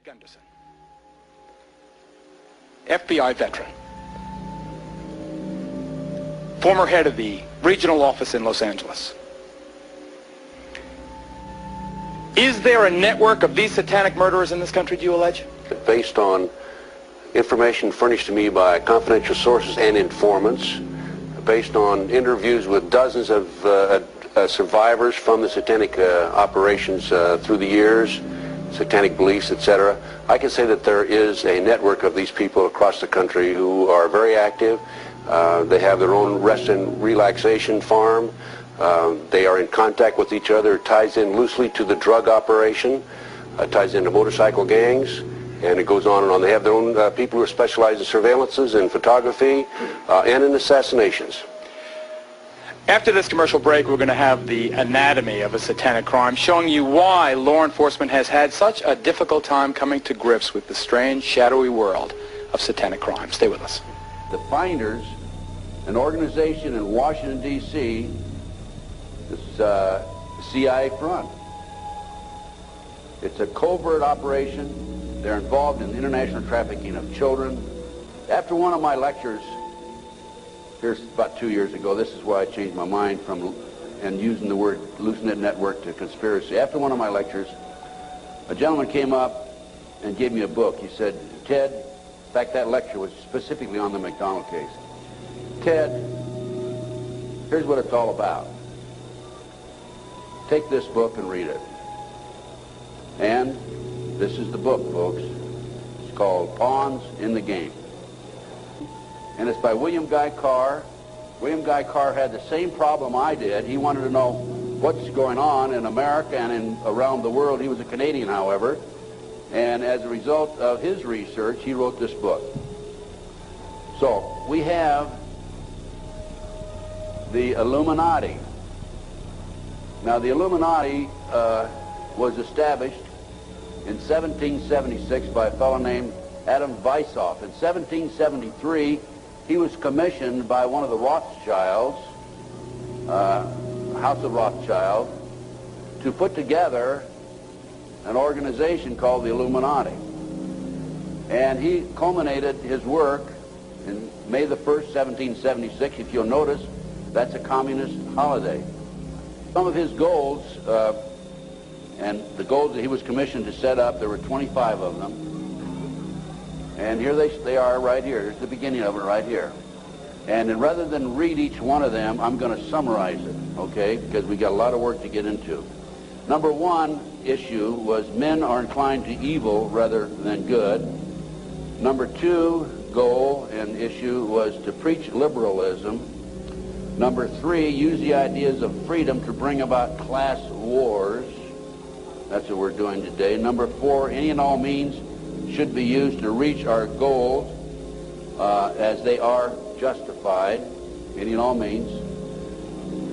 Gunderson, FBI veteran, former head of the regional office in Los Angeles. Is there a network of these satanic murderers in this country, do you allege? Based on information furnished to me by confidential sources and informants, based on interviews with dozens of survivors from the satanic operations through the years, satanic beliefs, etc., I can say that there is a network of these people across the country who are very active. They have their own rest and relaxation farm. They are in contact with each other. It ties in loosely to the drug operation, ties into motorcycle gangs, and it goes on and on. They have their own people who are specialized in surveillances and photography and in assassinations. After this commercial break, we're going to have the anatomy of a satanic crime, showing you why law enforcement has had such a difficult time coming to grips with the strange, shadowy world of satanic crime. Stay with us. The Finders, an organization in Washington, D.C., this CIA front. It's a covert operation. They're involved in international trafficking of children. After one of my lectures, here's about 2 years ago, this is why I changed my mind from and using the word loose-knit network to conspiracy. After one of my lectures, a gentleman came up and gave me a book. He said, Ted, in fact, that lecture was specifically on the McDonald case. Ted, here's what it's all about. Take this book and read it. And this is the book, folks. It's called Pawns in the Game. And it's by William Guy Carr. William Guy Carr had the same problem I did. He wanted to know what's going on in America and around the world. He was a Canadian, however. And as a result of his research, he wrote this book. So we have the Illuminati. Now, the Illuminati was established in 1776 by a fellow named Adam Weishaupt. In 1773, he was commissioned by one of the Rothschilds, House of Rothschild, to put together an organization called the Illuminati. And he culminated his work in May the 1st, 1776. If you'll notice, that's a communist holiday. Some of his goals, and the goals that he was commissioned to set up, there were 25 of them. And here they are right here. Here's the beginning of it right here. And rather than read each one of them, I'm going to summarize it, okay, because we got a lot of work to get into. Number one issue was men are inclined to evil rather than good. Number two goal and issue was to preach liberalism. Number three, use the ideas of freedom to bring about class wars. That's what we're doing today. Number four, any and all means should be used to reach our goals as they are justified, any and all means.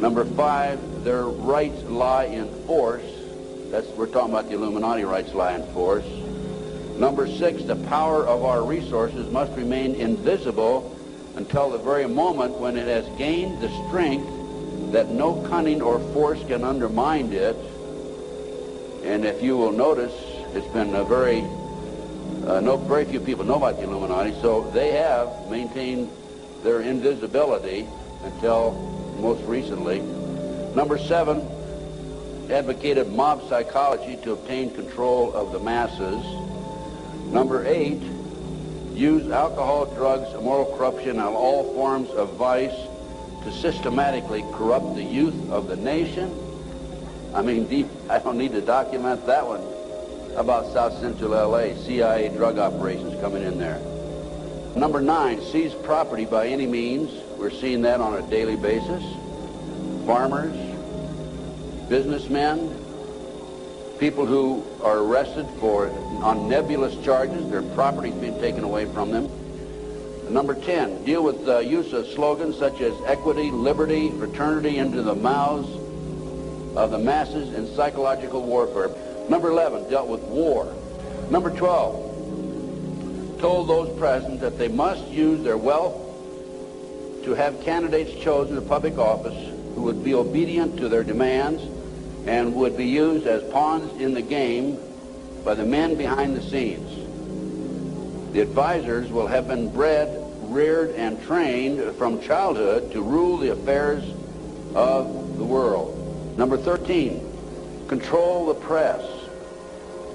Number five, their rights lie in force. We're talking about the Illuminati rights lie in force. Number six, the power of our resources must remain invisible until the very moment when it has gained the strength that no cunning or force can undermine it. And if you will notice, it's been very few people know about the Illuminati, so they have maintained their invisibility until most recently. Number seven, advocated mob psychology to obtain control of the masses. Number eight, use alcohol, drugs, moral corruption, and all forms of vice to systematically corrupt the youth of the nation. I mean, I don't need to document that one about South Central LA, CIA drug operations coming in there. Number nine, seize property by any means. We're seeing that on a daily basis. Farmers, businessmen, people who are arrested on nebulous charges, their property's being taken away from them. Number 10, deal with the use of slogans such as equity, liberty, fraternity into the mouths of the masses in psychological warfare. Number 11, dealt with war. Number 12, told those present that they must use their wealth to have candidates chosen to public office who would be obedient to their demands and would be used as pawns in the game by the men behind the scenes. The advisors will have been bred, reared, and trained from childhood to rule the affairs of the world. Number 13, control the press.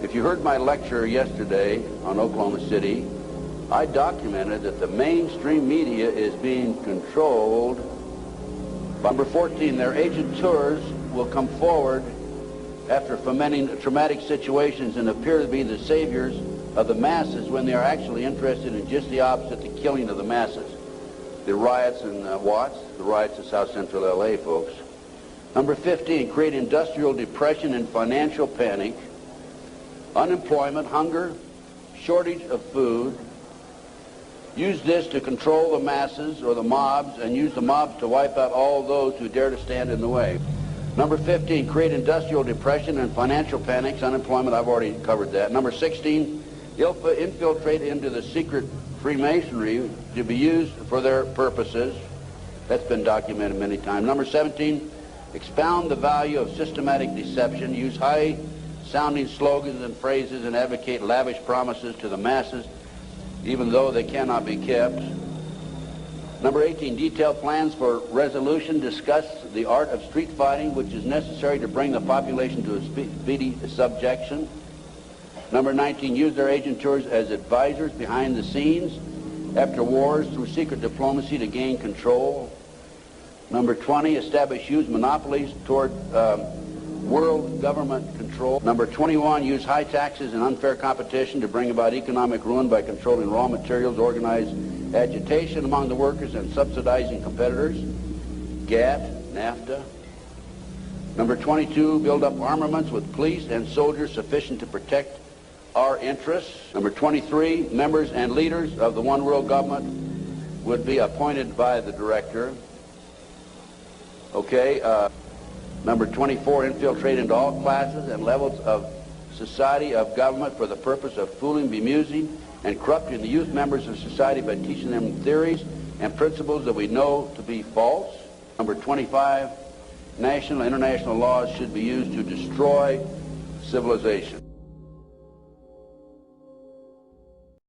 If you heard my lecture yesterday on Oklahoma City, I documented that the mainstream media is being controlled. Number 14, their agent tours will come forward after fomenting traumatic situations and appear to be the saviors of the masses when they are actually interested in just the opposite, the killing of the masses. The riots in Watts, the riots in South Central LA, folks. Number 15, create industrial depression and financial panic, unemployment, hunger, shortage of food. Use this to control the masses or the mobs, and use the mobs to wipe out all those who dare to stand in the way. Number 15, create industrial depression and financial panics, unemployment, I've already covered that. Number 16, infiltrate into the secret Freemasonry to be used for their purposes. That's been documented many times. Number 17, expound the value of systematic deception, use high-sounding slogans and phrases, and advocate lavish promises to the masses, even though they cannot be kept. Number 18, detailed plans for resolution, discuss the art of street fighting, which is necessary to bring the population to a speedy subjection. Number 19, use their agent tours as advisors behind the scenes after wars through secret diplomacy to gain control. Number 20, establish huge monopolies toward world government control. Number 21, use high taxes and unfair competition to bring about economic ruin by controlling raw materials, organize agitation among the workers, and subsidizing competitors. GATT, NAFTA. Number 22, build up armaments with police and soldiers sufficient to protect our interests. Number 23, members and leaders of the one world government would be appointed by the director. Okay. Number 24, infiltrate into all classes and levels of society, of government, for the purpose of fooling, bemusing, and corrupting the youth members of society by teaching them theories and principles that we know to be false. Number 25, national and international laws should be used to destroy civilization.